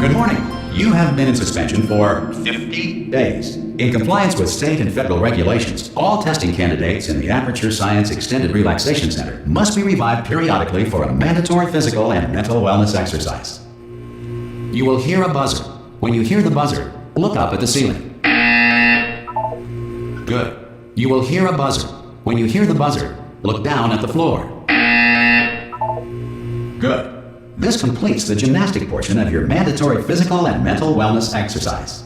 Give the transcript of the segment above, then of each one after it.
Good morning. You have been in suspension for 50 days. In compliance with state and federal regulations, all testing candidates in the Aperture Science Extended Relaxation Center must be revived periodically for a mandatory physical and mental wellness exercise. You will hear a buzzer. When you hear the buzzer, look up at the ceiling. Good. You will hear a buzzer. When you hear the buzzer, look down at the floor. Good. This completes the gymnastic portion of your mandatory physical and mental wellness exercise.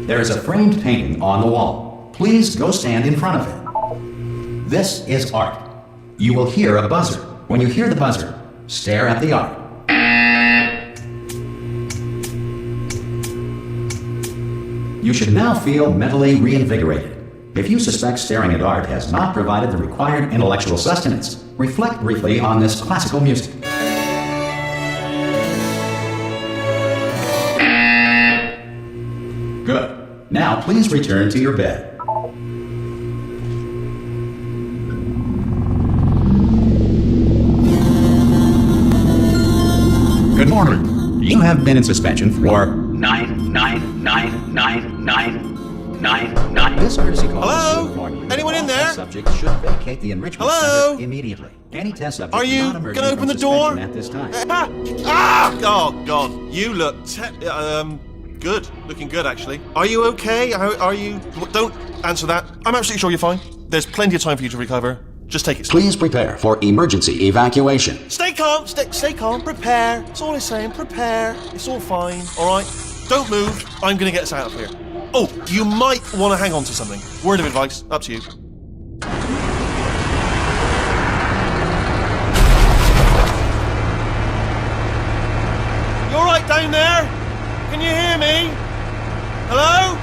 There is a framed painting on the wall. Please go stand in front of it. This is art. You will hear a buzzer. When you hear the buzzer, stare at the art. You should now feel mentally reinvigorated. If you suspect staring at art has not provided the required intellectual sustenance, reflect briefly on this classical music. Good. Now please return to your bed. Good morning. You have been in suspension for 9999999. This courtesy call. Hello? Anyone in there? Subject should vacate the enrichment Hello? center immediately. Any test subject Are you not emerging gonna open from the door? suspension at this time. Oh God, you look good. Looking good, actually. Are you okay? Are you? Don't answer that. I'm absolutely sure you're fine. There's plenty of time for you to recover. Just take it slow. Please prepare for emergency evacuation. Stay calm. Stay calm. Prepare. That's all I'm saying. Prepare. It's all fine. All right. Don't move. I'm gonna get us out of here. Oh, you might want to hang on to something. Word of advice. Up to you. You all right down there? Can you hear me? Hello?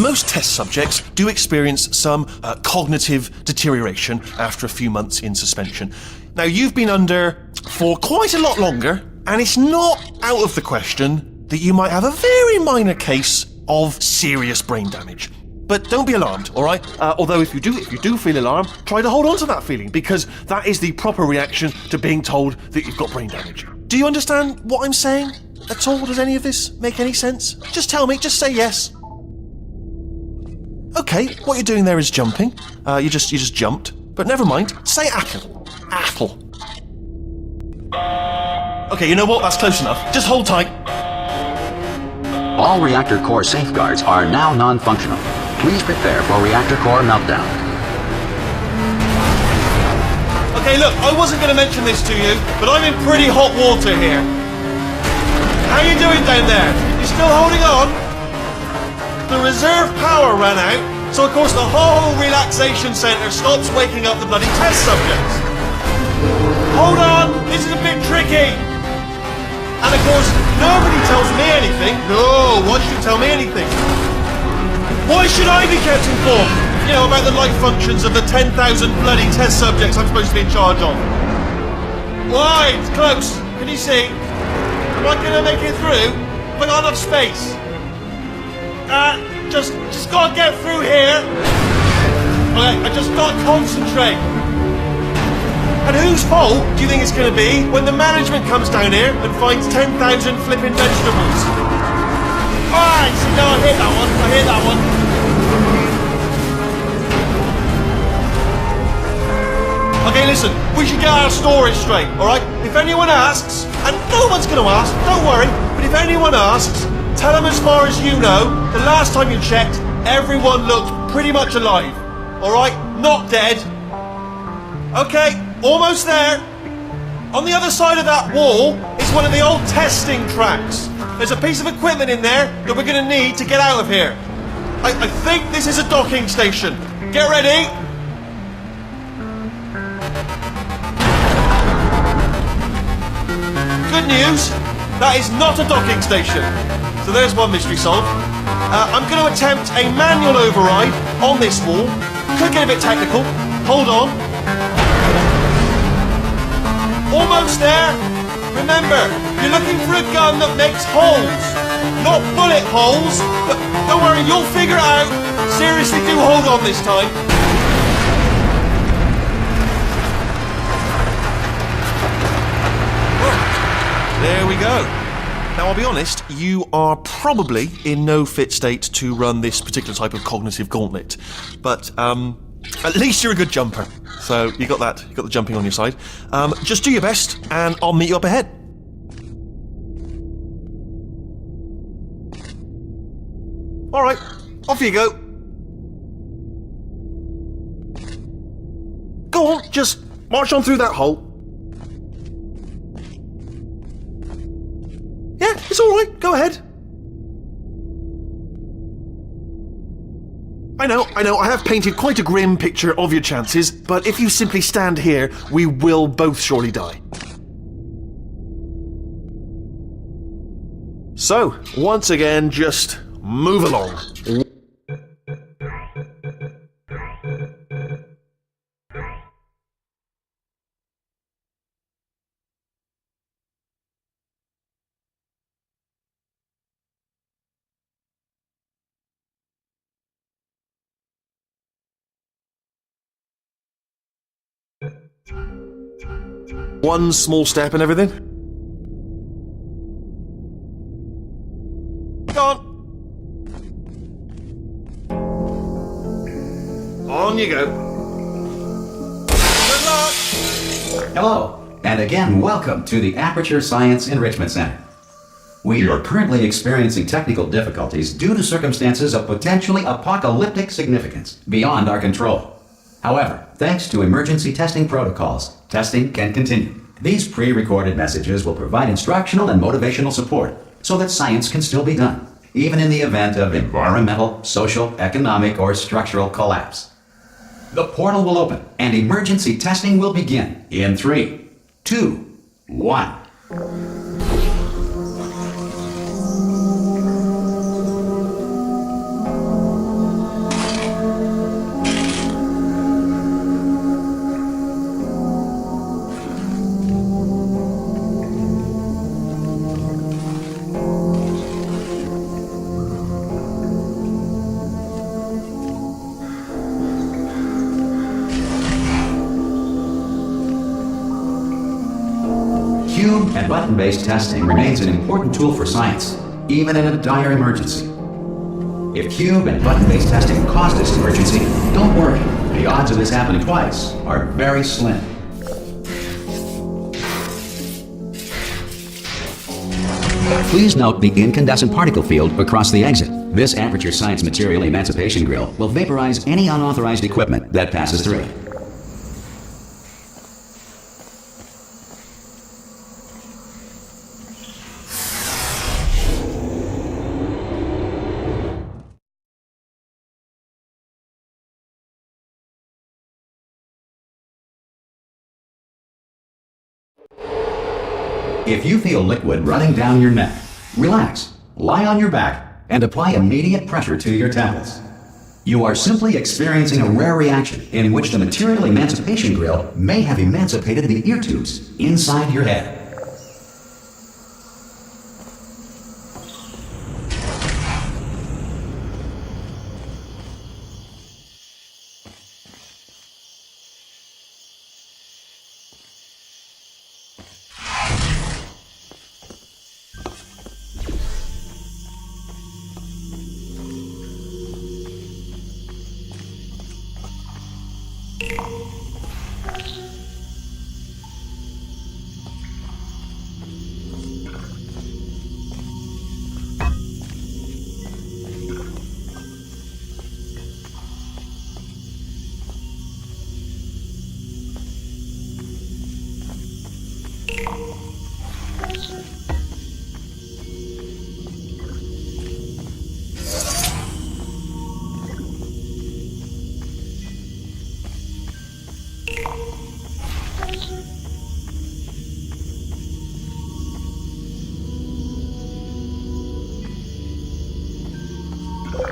Most test subjects do experience some cognitive deterioration after a few months in suspension. Now, you've been under for quite a lot longer, and it's not out of the question that you might have a very minor case of serious brain damage. But don't be alarmed, all right? Although if you do feel alarmed, try to hold on to that feeling, because that is the proper reaction to being told that you've got brain damage. Do you understand what I'm saying at all? Does any of this make any sense? Just tell me, just say yes. Okay, what you're doing there is jumping. You just jumped. But never mind, say apple. Apple. Okay, you know what? That's close enough. Just hold tight. All reactor core safeguards are now non-functional. Please prepare for reactor core meltdown. Okay, look, I wasn't going to mention this to you, but I'm in pretty hot water here. How you doing down there? You still holding on? The reserve power ran out, so of course the whole relaxation centre stops waking up the bloody test subjects. Hold on, this is a bit tricky. And of course, nobody tells me anything. No, why should you tell me anything? Why should I be kept informed? You know, about the life functions of the 10,000 bloody test subjects I'm supposed to be in charge of. Why? It's close. Can you see? Am I gonna make it through? Have I got enough space? Just gotta get through here. Okay, I just gotta concentrate. And whose fault do you think it's gonna be when the management comes down here and finds 10,000 flipping vegetables? Alright, so now I hear that one. Okay, listen, we should get our story straight, alright? If anyone asks, and no one's gonna ask, don't worry, but if anyone asks, tell them as far as you know, the last time you checked, everyone looked pretty much alive. Alright? Not dead. Okay, almost there. On the other side of that wall is one of the old testing tracks. There's a piece of equipment in there that we're going to need to get out of here. I think this is a docking station. Get ready. Good news, that is not a docking station. So there's one mystery solved. I'm going to attempt a manual override on this wall. Could get a bit technical. Hold on. Almost there. Remember, you're looking for a gun that makes holes. Not bullet holes. But don't worry, you'll figure it out. Seriously, do hold on this time. we go. Now, I'll be honest, you are probably in no fit state to run this particular type of cognitive gauntlet. But at least you're a good jumper. So you got that. You got the jumping on your side. Just do your best, and I'll meet you up ahead. All right, off you go. Go on, just march on through that hole. Yeah, it's all right. Go ahead. I know. I have painted quite a grim picture of your chances, but if you simply stand here, we will both surely die. So, once again, just move along. One small step and everything. Go on. On you go. Good luck. Hello, and again, welcome to the Aperture Science Enrichment Center. We are currently experiencing technical difficulties due to circumstances of potentially apocalyptic significance beyond our control. However, thanks to emergency testing protocols, testing can continue. These pre-recorded messages will provide instructional and motivational support so that science can still be done, even in the event of environmental, social, economic, or structural collapse. The portal will open and emergency testing will begin in 3, 2, 1. Cube and button-based testing remains an important tool for science, even in a dire emergency. If cube and button-based testing caused this emergency, don't worry. The odds of this happening twice are very slim. Please note the incandescent particle field across the exit. This Aperture Science Material Emancipation Grill will vaporize any unauthorized equipment that passes through it. If you feel liquid running down your neck, relax, lie on your back, and apply immediate pressure to your temples. You are simply experiencing a rare reaction in which the Material Emancipation Grill may have emancipated the ear tubes inside your head.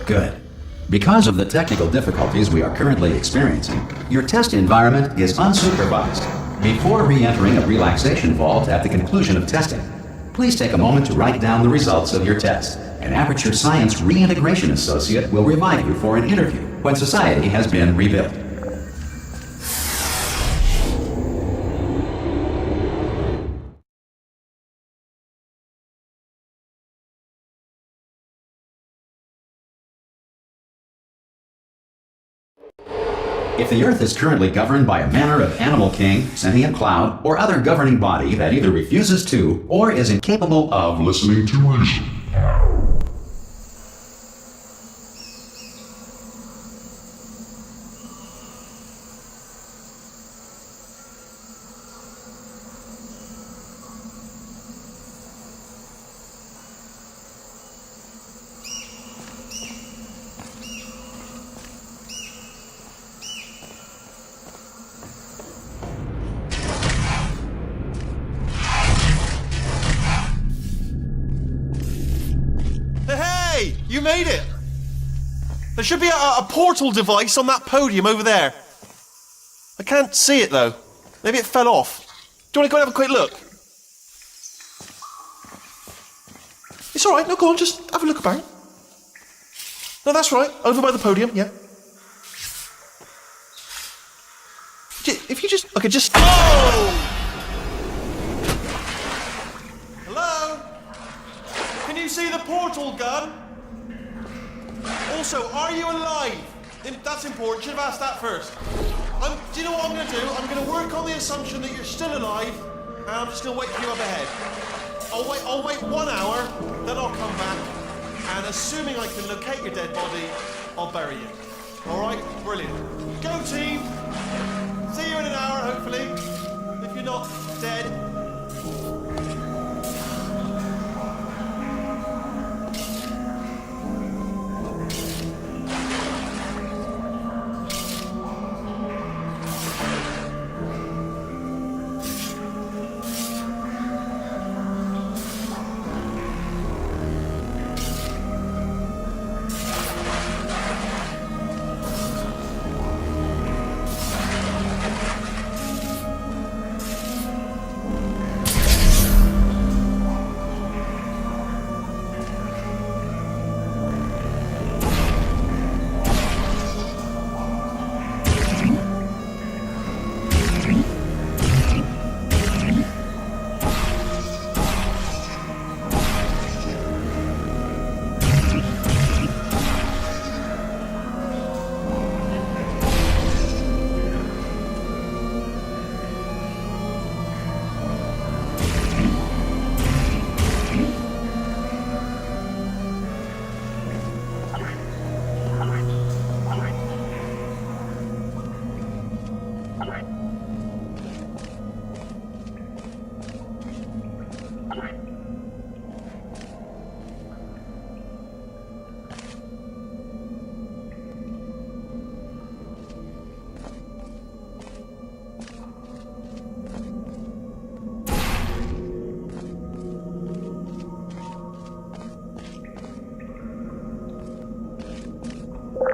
Good. Because of the technical difficulties we are currently experiencing, your test environment is unsupervised. Before re-entering a relaxation vault at the conclusion of testing, please take a moment to write down the results of your test. An Aperture Science Reintegration Associate will revive you for an interview when society has been rebuilt. If the Earth is currently governed by a manner of animal king, sentient cloud, or other governing body that either refuses to or is incapable of listening to reason. Hey, you made it! There should be a portal device on that podium over there. I can't see it though. Maybe it fell off. Do you want to go and have a quick look? It's alright, no, go on, just have a look about. No, that's right, over by the podium, yeah. If you just, okay, just... Oh! Hello? Can you see the portal gun? Also, are you alive? That's important, should have asked that first. Do you know what I'm going to do? I'm going to work on the assumption that you're still alive, and I'm just going to wait for you up ahead. I'll wait 1 hour, then I'll come back, and assuming I can locate your dead body, I'll bury you. Alright? Brilliant. Go team! See you in an hour, hopefully. If you're not dead.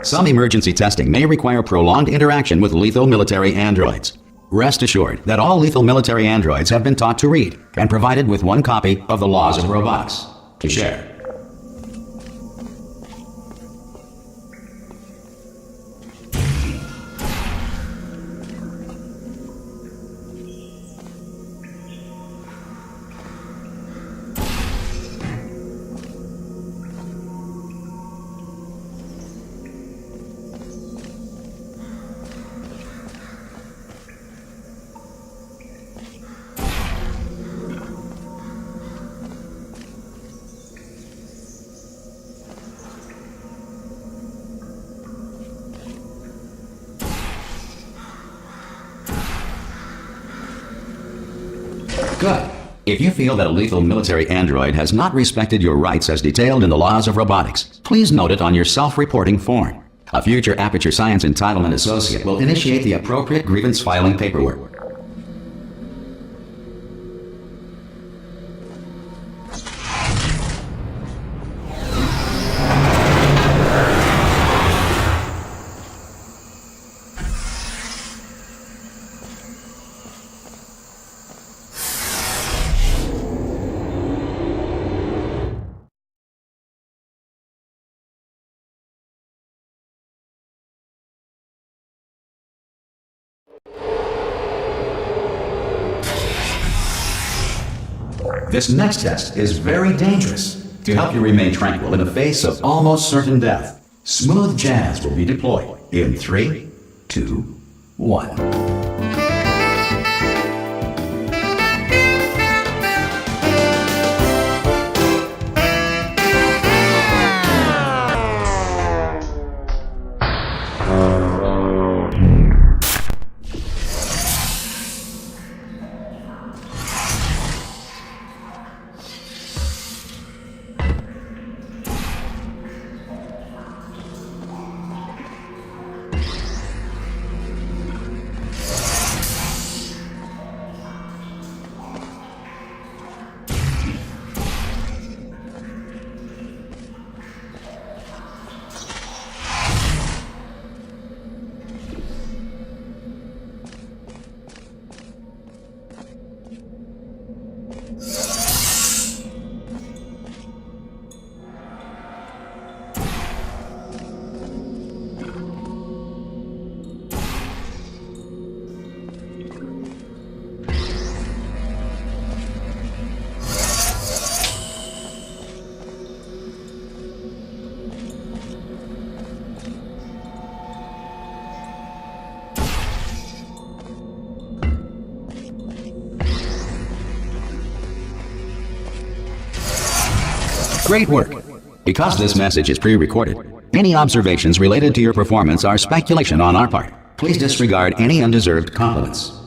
Some emergency testing may require prolonged interaction with lethal military androids. Rest assured that all lethal military androids have been taught to read and provided with one copy of the Laws of Robotics to share. Good. If you feel that a lethal military android has not respected your rights as detailed in the Laws of Robotics, please note it on your self-reporting form. A future Aperture Science Entitlement Associate will initiate the appropriate grievance filing paperwork. This next test is very dangerous. To help you remain tranquil in the face of almost certain death, smooth jazz will be deployed in 3, 2, 1. Great work! Because this message is pre-recorded, any observations related to your performance are speculation on our part. Please disregard any undeserved compliments.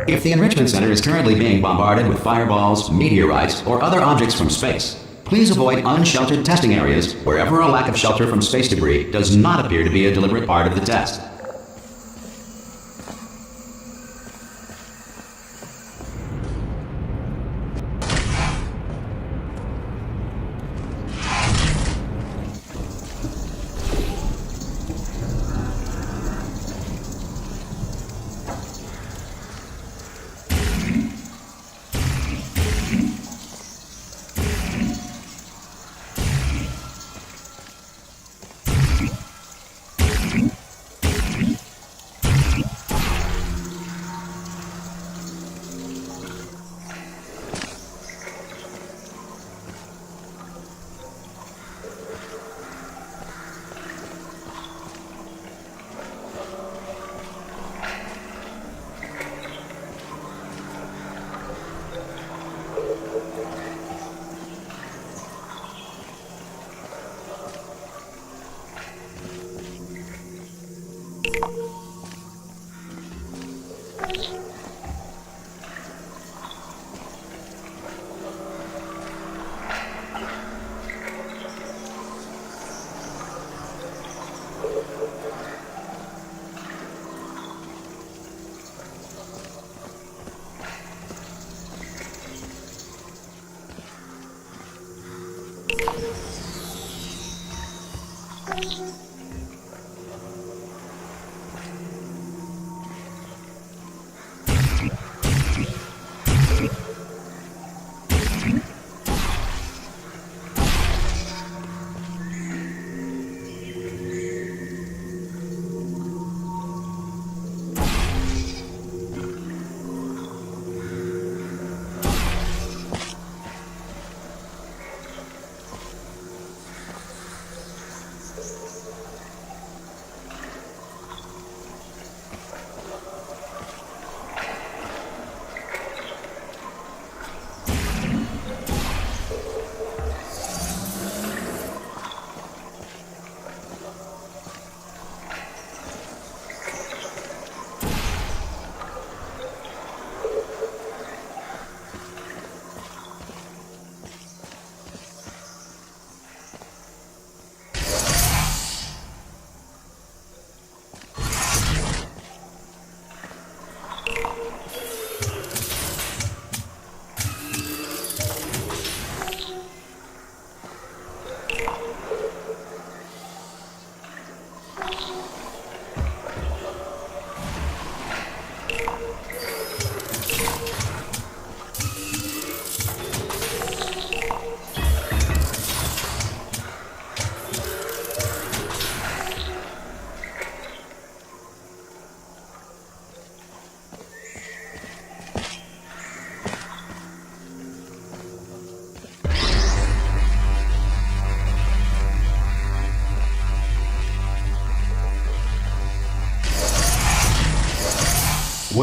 If the Enrichment Center is currently being bombarded with fireballs, meteorites, or other objects from space, please avoid unsheltered testing areas wherever a lack of shelter from space debris does not appear to be a deliberate part of the test.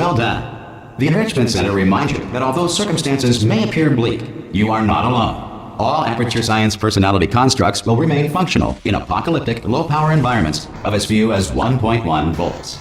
Well done. The Enrichment Center reminds you that although circumstances may appear bleak, you are not alone. All Aperture Science personality constructs will remain functional in apocalyptic, low-power environments of as few as 1.1 volts.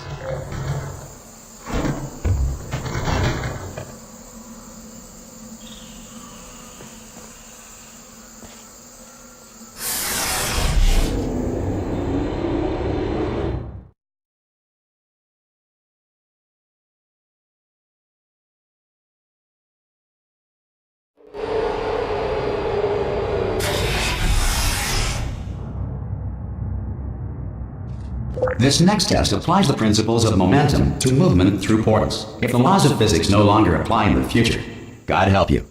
This next test applies the principles of momentum to movement through portals. If the laws of physics no longer apply in the future, God help you.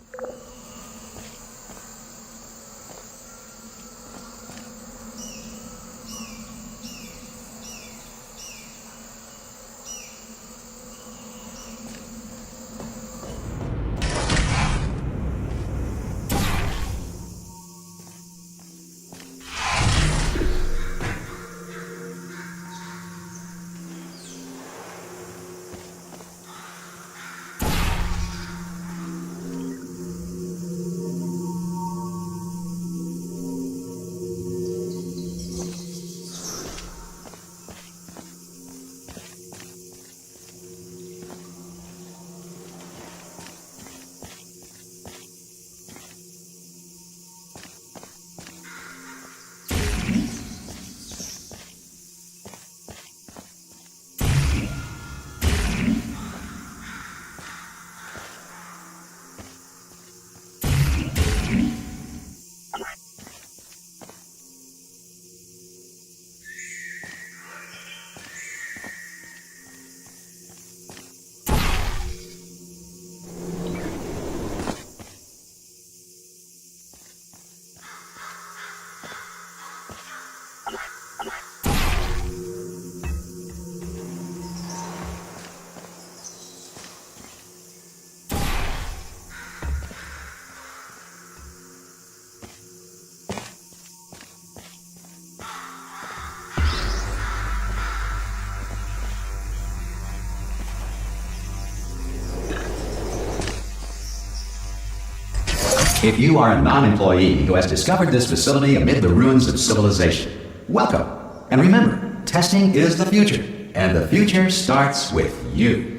If you are a non-employee who has discovered this facility amid the ruins of civilization, welcome. And remember, testing is the future, and the future starts with you.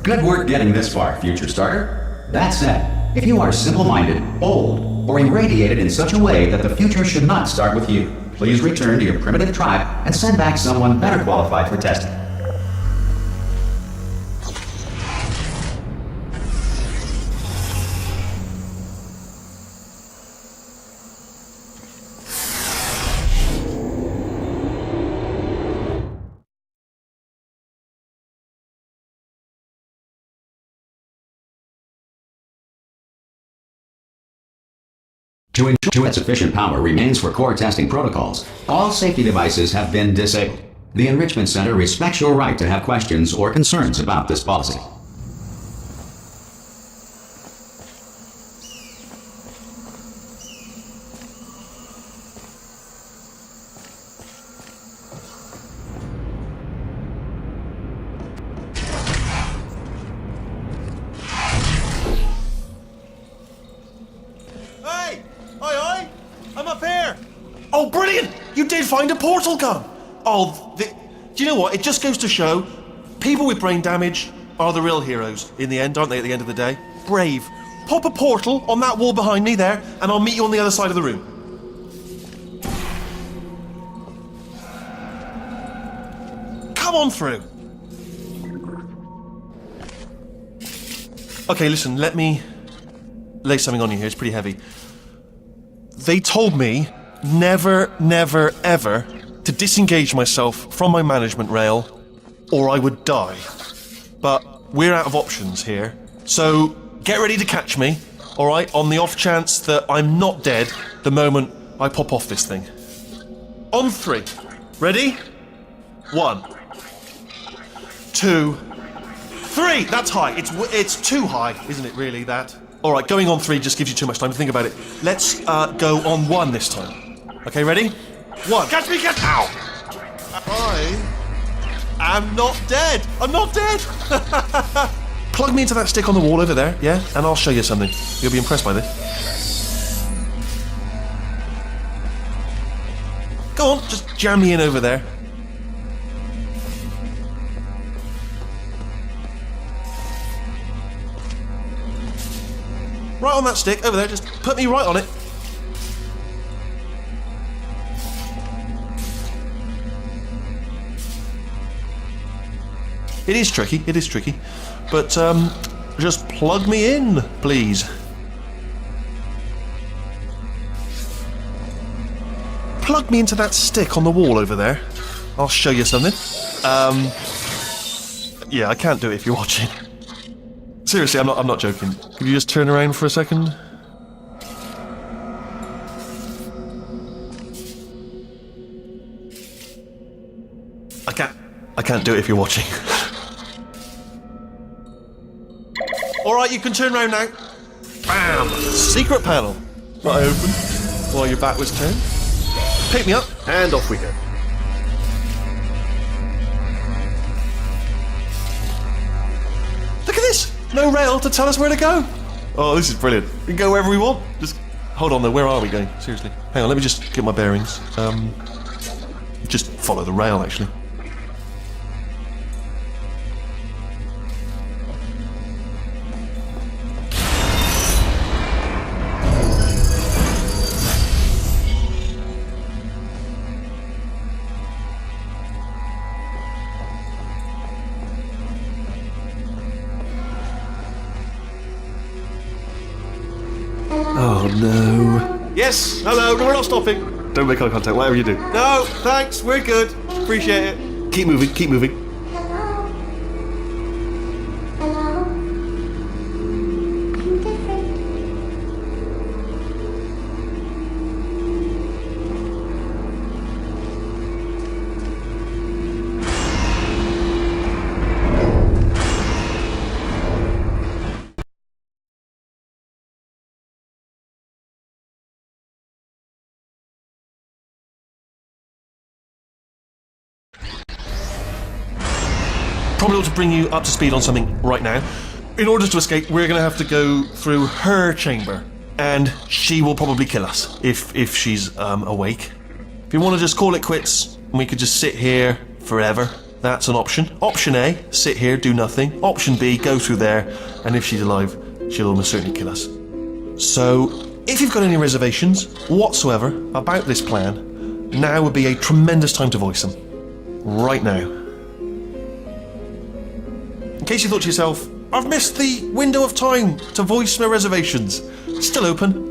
Good work getting this far, future starter. That said, if you are simple-minded, old, or irradiated in such a way that the future should not start with you, please return to your primitive tribe and send back someone better qualified for testing. To ensure that sufficient power remains for core testing protocols, all safety devices have been disabled. The Enrichment Center respects your right to have questions or concerns about this policy. Oh, brilliant! You did find a portal gun! Oh, do you know what? It just goes to show, people with brain damage are the real heroes in the end, aren't they, at the end of the day? Brave. Pop a portal on that wall behind me there, and I'll meet you on the other side of the room. Come on through. Okay, listen, let me lay something on you here. It's pretty heavy. They told me never, never, ever to disengage myself from my management rail, or I would die. But we're out of options here, so get ready to catch me, alright, on the off chance that I'm not dead the moment I pop off this thing. On 3. Ready? 1, 2, 3! That's high. It's too high, isn't it, really, that? Alright, going on 3 just gives you too much time to think about it. Let's go on 1 this time. Okay, ready? 1. Catch me, catch! Ow! I am not dead! I'm not dead! Plug me into that stick on the wall over there, yeah? And I'll show you something. You'll be impressed by this. Go on, just jam me in over there. Right on that stick, over there, just put me right on it. It is tricky, but just plug me in, please. Plug me into that stick on the wall over there. I'll show you something. Yeah, I can't do it if you're watching. Seriously, I'm not joking. Could you just turn around for a second? I can't do it if you're watching. Alright, you can turn around now. Bam! Secret panel. Right open, while your back was turned. Pick me up, and off we go. Look at this! No rail to tell us where to go. Oh, this is brilliant. We can go wherever we want. Just hold on though, where are we going? Seriously. Hang on, let me just get my bearings. Just follow the rail, actually. Oh no. Yes, hello, we're not stopping. Don't make eye contact, whatever you do. No, thanks, we're good. Appreciate it. Keep moving, keep moving. Probably ought to bring you up to speed on something right now. In order to escape, we're going to have to go through her chamber, and she will probably kill us if she's awake. If you want to just call it quits, and we could just sit here forever, That's an option. Option A, sit here, do nothing. Option B, go through there, and if she's alive, she'll almost certainly kill us. So, if you've got any reservations whatsoever about this plan, now would be a tremendous time to voice them. Right now. In case you thought to yourself, I've missed the window of time to voice my reservations. It's still open.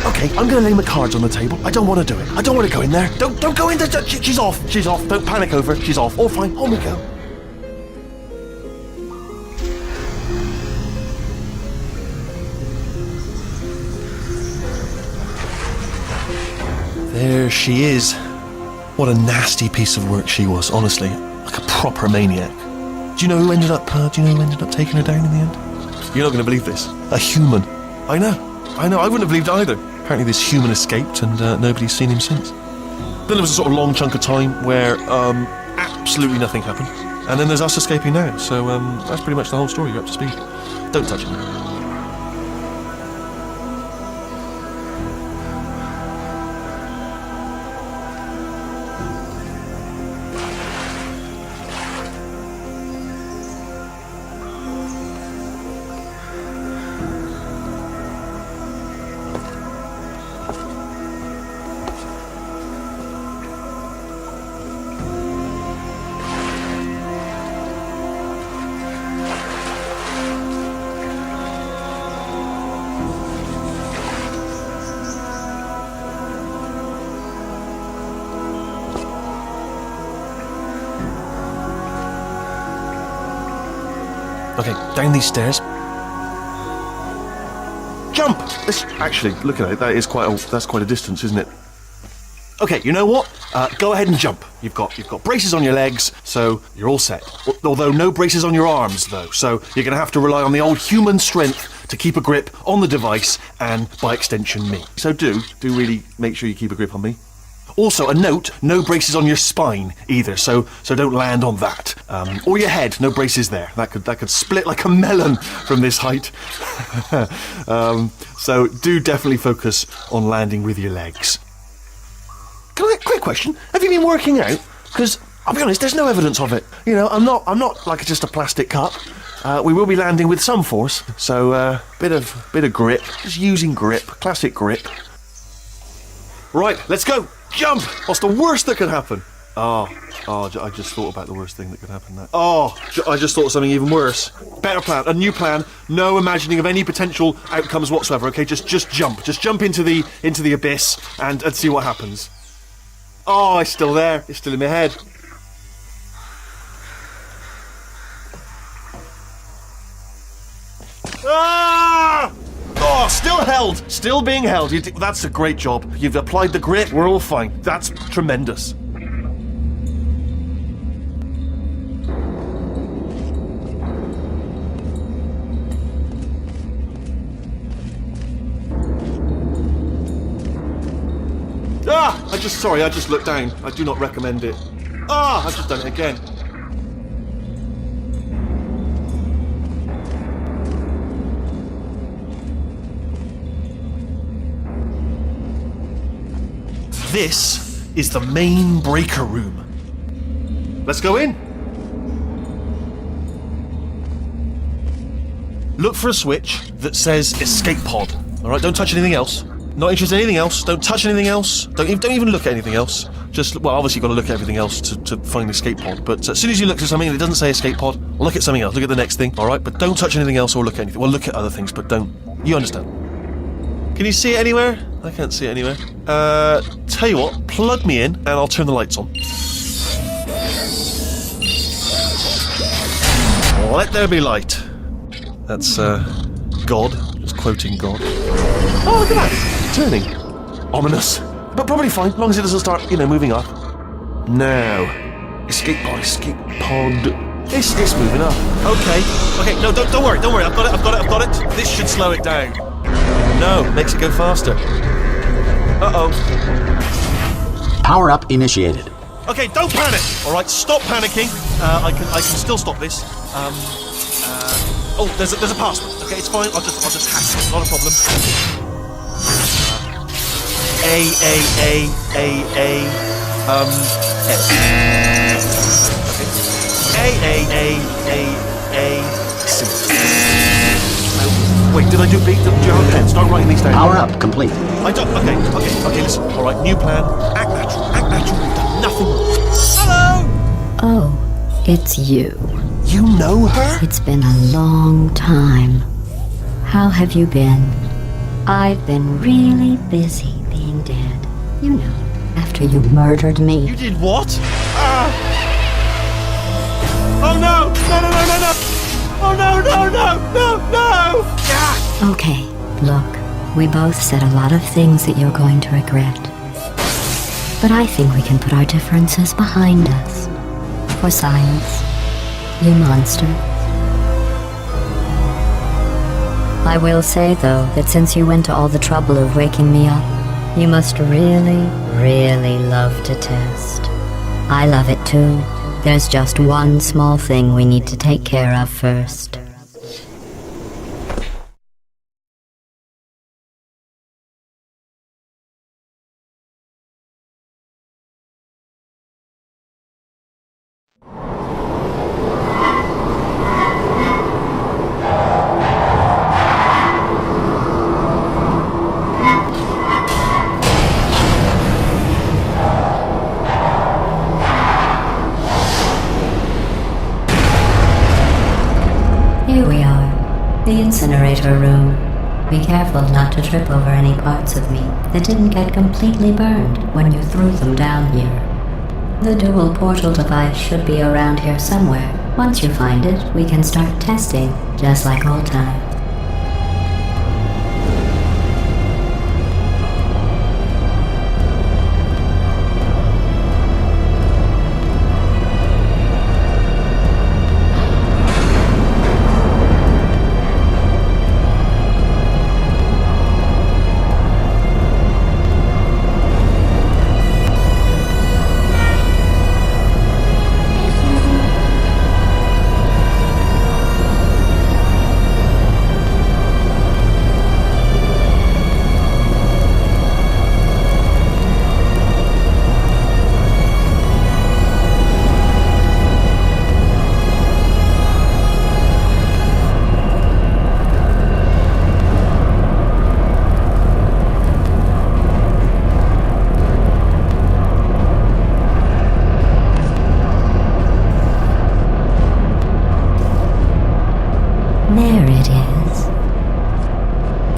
Okay, I'm gonna lay my cards on the table. I don't want to do it. I don't want to go in there. Don't go in there. She's off. She's off. Don't panic over. She's off. All fine. On we go. There she is. What a nasty piece of work she was, honestly. Like a proper maniac. Do you know who ended up taking her down in the end? You're not going to believe this. A human. I know. I wouldn't have believed either. Apparently this human escaped and nobody's seen him since. Then there was a sort of long chunk of time where absolutely nothing happened. And then there's us escaping now. So that's pretty much the whole story. You're up to speed. Don't touch it. Okay, down these stairs. Jump! Actually, look at it. That's quite a distance, isn't it? Okay, you know what? Go ahead and jump. You've got braces on your legs, so you're all set. Although no braces on your arms, though. So you're going to have to rely on the old human strength to keep a grip on the device, and by extension, me. So do really make sure you keep a grip on me. Also, a note, no braces on your spine either, so don't land on that. Or your head, no braces there. That could split like a melon from this height. So do definitely focus on landing with your legs. Quick question, have you been working out? Because I'll be honest, there's no evidence of it. You know, I'm not like just a plastic cup. We will be landing with some force, so bit of grip, just using grip, classic grip. Right, let's go. Jump! What's the worst that could happen? Oh, I just thought about the worst thing that could happen there. I just thought of something even worse. Better plan, a new plan, no imagining of any potential outcomes whatsoever, okay? Just jump. Just jump into the abyss and see what happens. Oh, it's still there. It's still in my head. Ah! Oh, still held. Still being held. That's a great job. You've applied the grip. We're all fine. That's tremendous. I just looked down. I do not recommend it. I've just done it again. This is the main breaker room. Let's go in. Look for a switch that says escape pod. All right, don't touch anything else. Not interested in anything else. Don't touch anything else. Don't even look at anything else. Obviously you've got to look at everything else to find the escape pod. But as soon as you look at something and it doesn't say escape pod, look at something else. Look at the next thing. All right, but don't touch anything else or look at anything. Well, look at other things, but don't. You understand? Can you see it anywhere? I can't see it anywhere. Tell you what, plug me in and I'll turn the lights on. Let there be light. That's, God. Just quoting God. Oh, look at that. Turning. Ominous. But probably fine, as long as it doesn't start, moving up. Now, Escape pod. It's moving up. Okay, no, don't worry, I've got it. This should slow it down. No, makes it go faster. Uh-oh. Power up initiated. Okay, don't panic. All right, stop panicking. I can still stop this. Oh, there's a password. Okay, it's fine. I'll just hack it. Not a problem. Wait, did I do big? Do you have a pen? Start writing these down. Power up complete. I don't. Okay. Listen. All right, new plan. Act natural. You've done nothing wrong. Hello. Oh, it's you. You know her? It's been a long time. How have you been? I've been really busy being dead. You know, after you murdered me. You did what? Oh no! No! Oh no! Yeah. Okay, look, we both said a lot of things that you're going to regret. But I think we can put our differences behind us. For science, you monster. I will say, though, that since you went to all the trouble of waking me up, you must really, really love to test. I love it too. There's just one small thing we need to take care of first. Here we are, the incinerator room. Be careful not to trip over any parts of me that didn't get completely burned when you threw them down here. The dual portal device should be around here somewhere. Once you find it, we can start testing, just like old times. There it is.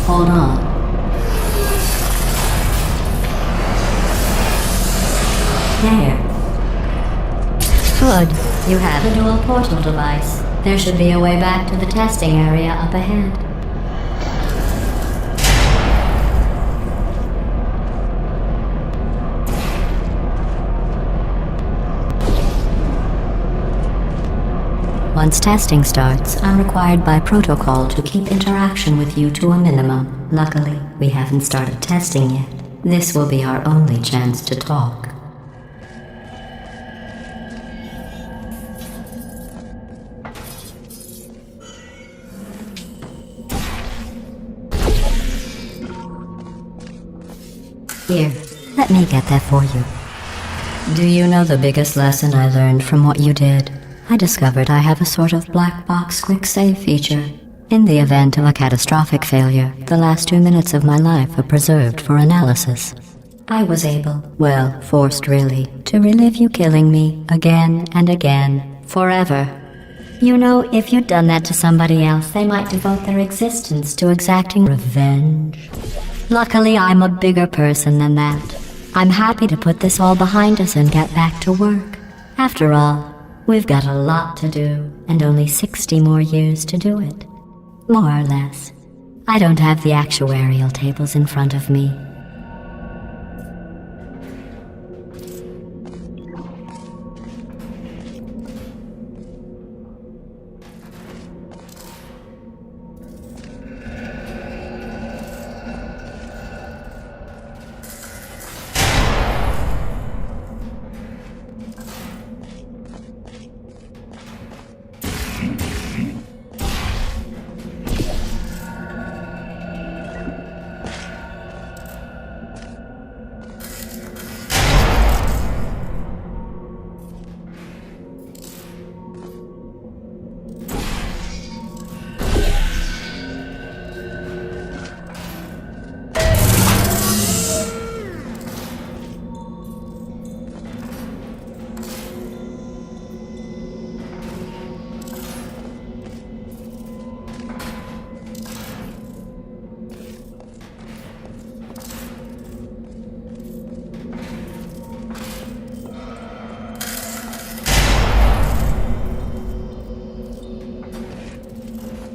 Hold on. There. Good. You have a dual portal device. There should be a way back to the testing area up ahead. Once testing starts, I'm required by protocol to keep interaction with you to a minimum. Luckily, we haven't started testing yet. This will be our only chance to talk. Here, let me get that for you. Do you know the biggest lesson I learned from what you did? I discovered I have a sort of black box quick save feature. In the event of a catastrophic failure, the last 2 minutes of my life are preserved for analysis. I was able, well, forced really, to relive you killing me again and again, forever. You know, if you'd done that to somebody else, they might devote their existence to exacting revenge. Luckily, I'm a bigger person than that. I'm happy to put this all behind us and get back to work. After all, we've got a lot to do, and only 60 more years to do it. More or less. I don't have the actuarial tables in front of me.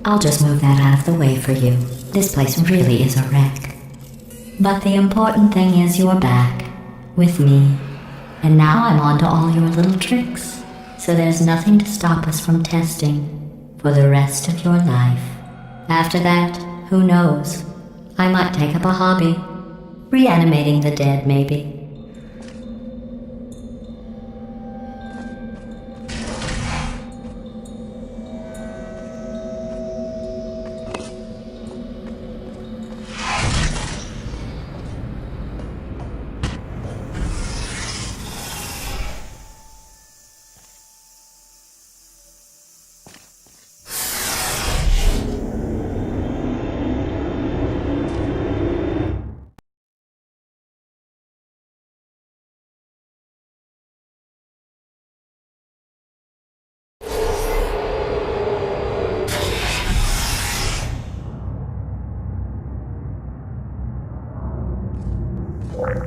I'll just move that out of the way for you. This place really is a wreck. But the important thing is you're back. With me. And now I'm on to all your little tricks. So there's nothing to stop us from testing for the rest of your life. After that, who knows? I might take up a hobby. Reanimating the dead, maybe.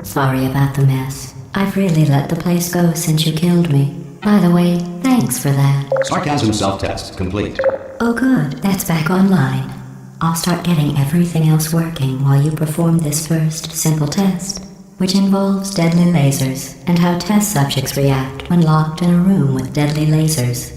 Sorry about the mess. I've really let the place go since you killed me. By the way, thanks for that. Sarcasm self-test complete. Oh good, that's back online. I'll start getting everything else working while you perform this first simple test, which involves deadly lasers and how test subjects react when locked in a room with deadly lasers.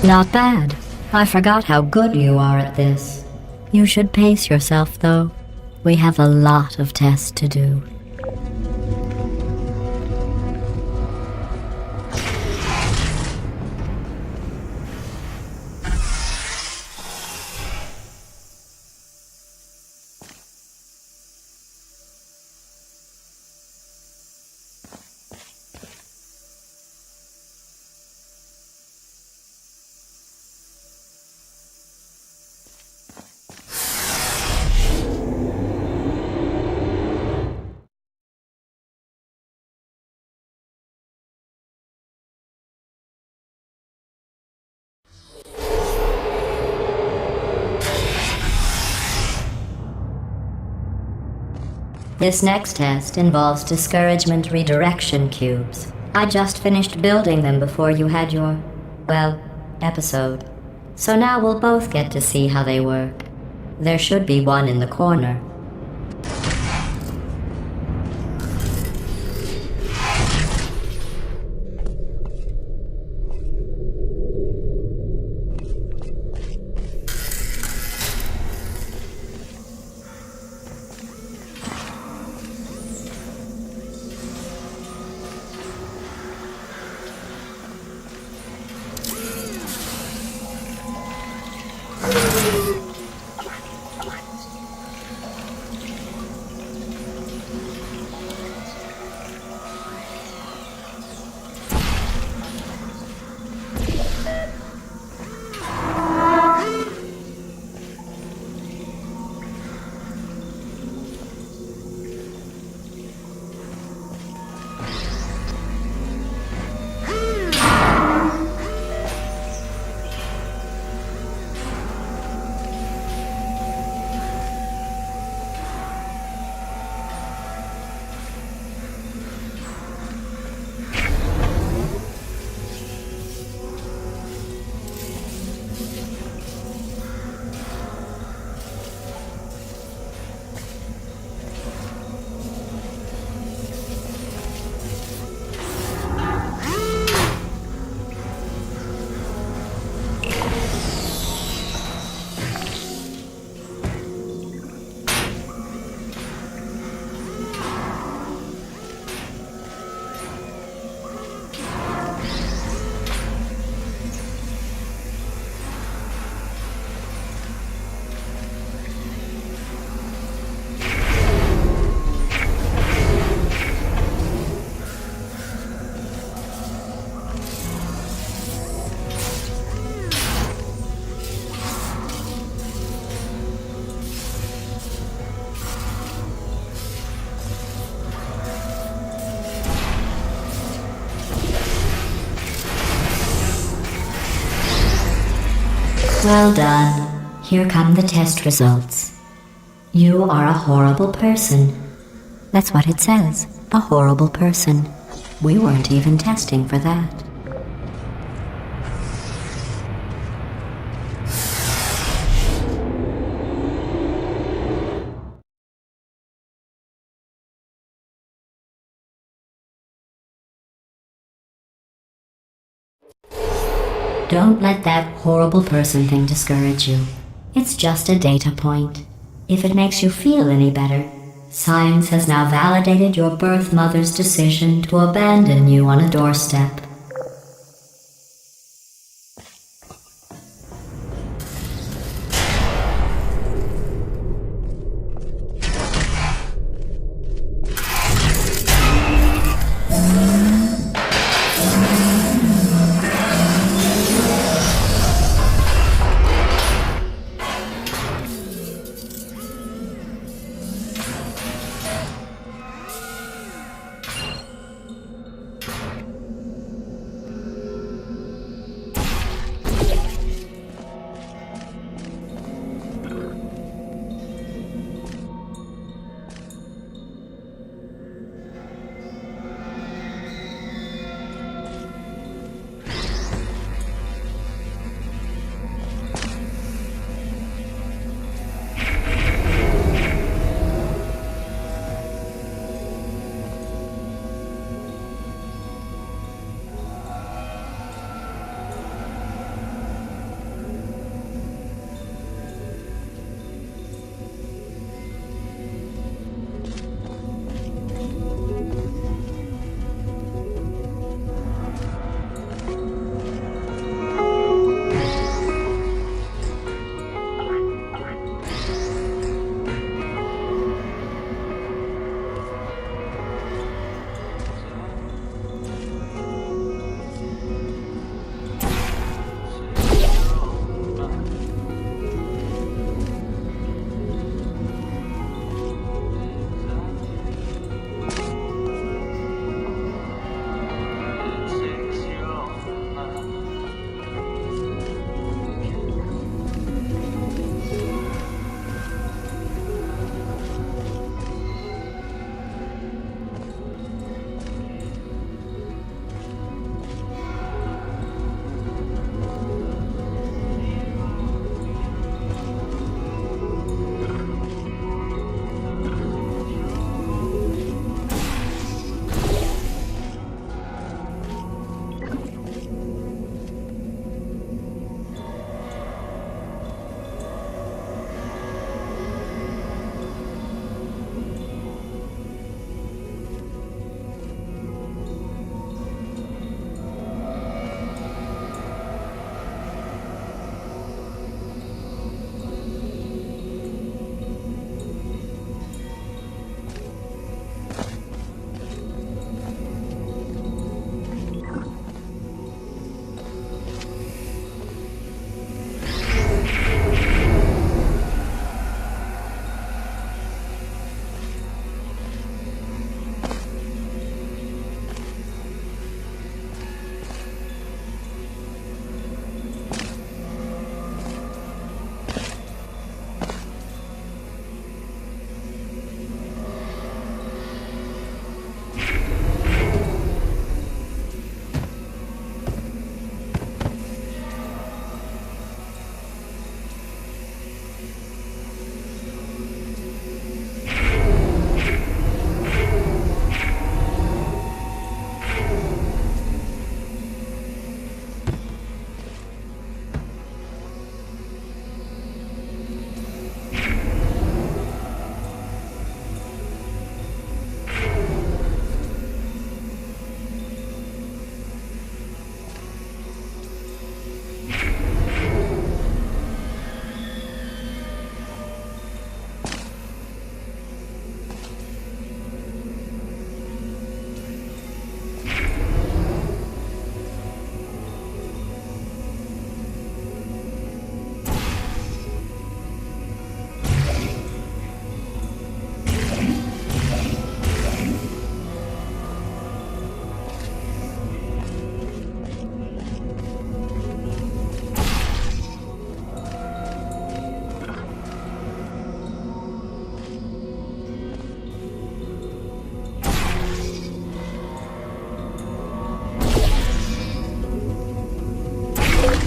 Not bad. I forgot how good you are at this. You should pace yourself, though. We have a lot of tests to do. This next test involves discouragement redirection cubes. I just finished building them before you had your, well, episode. So now we'll both get to see how they work. There should be one in the corner. Well done. Here come the test results. You are a horrible person. That's what it says. A horrible person. We weren't even testing for that. Don't let that horrible person thing discourage you. It's just a data point. If it makes you feel any better, science has now validated your birth mother's decision to abandon you on a doorstep.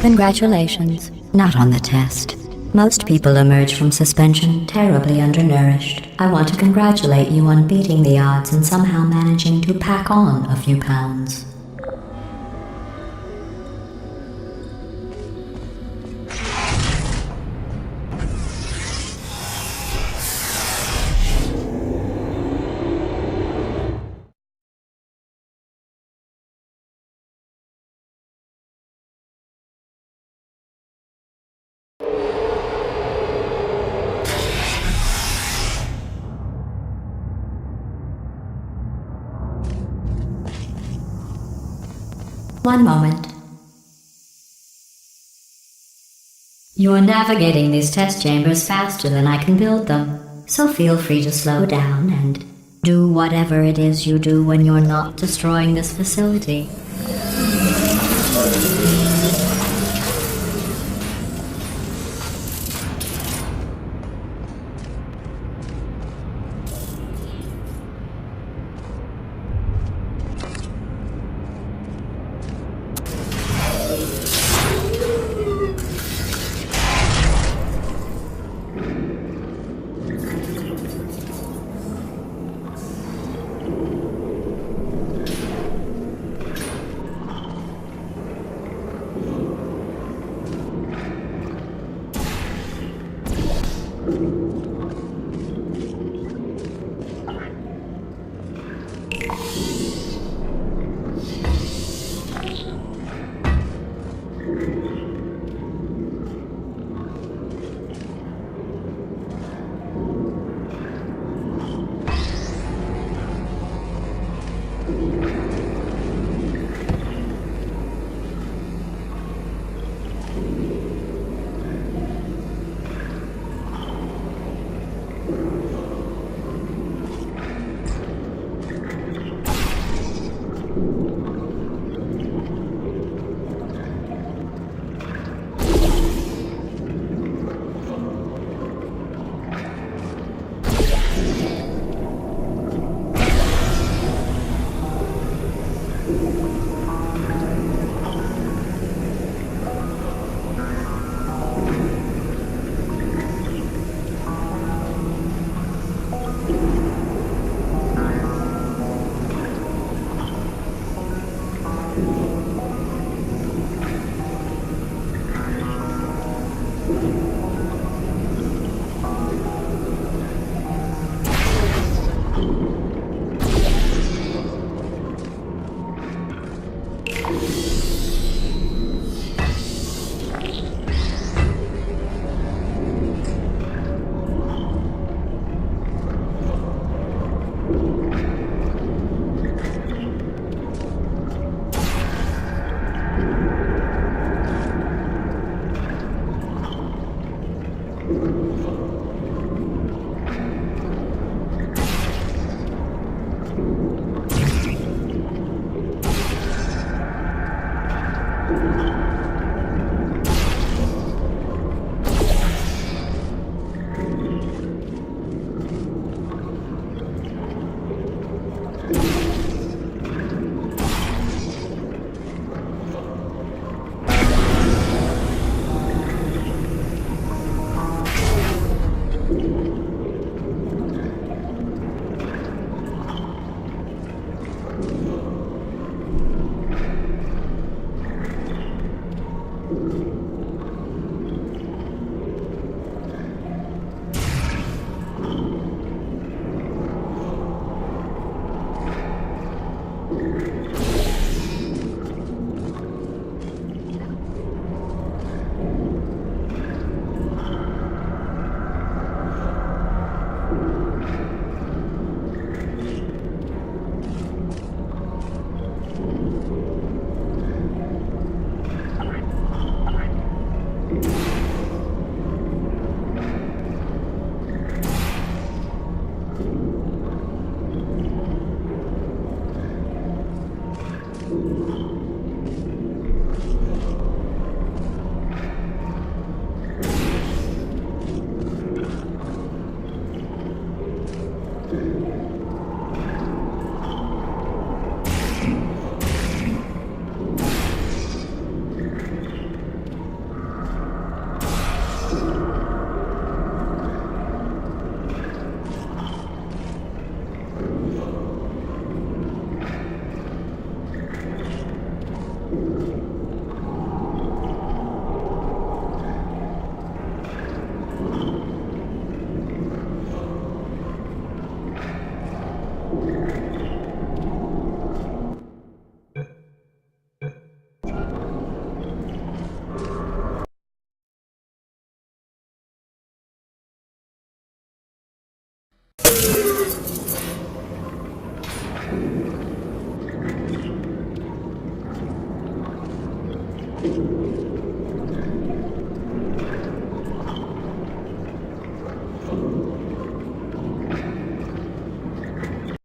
Congratulations. Not on the test. Most people emerge from suspension terribly undernourished. I want to congratulate you on beating the odds and somehow managing to pack on a few pounds. One moment. You're navigating these test chambers faster than I can build them, so feel free to slow down and do whatever it is you do when you're not destroying this facility. Thank you.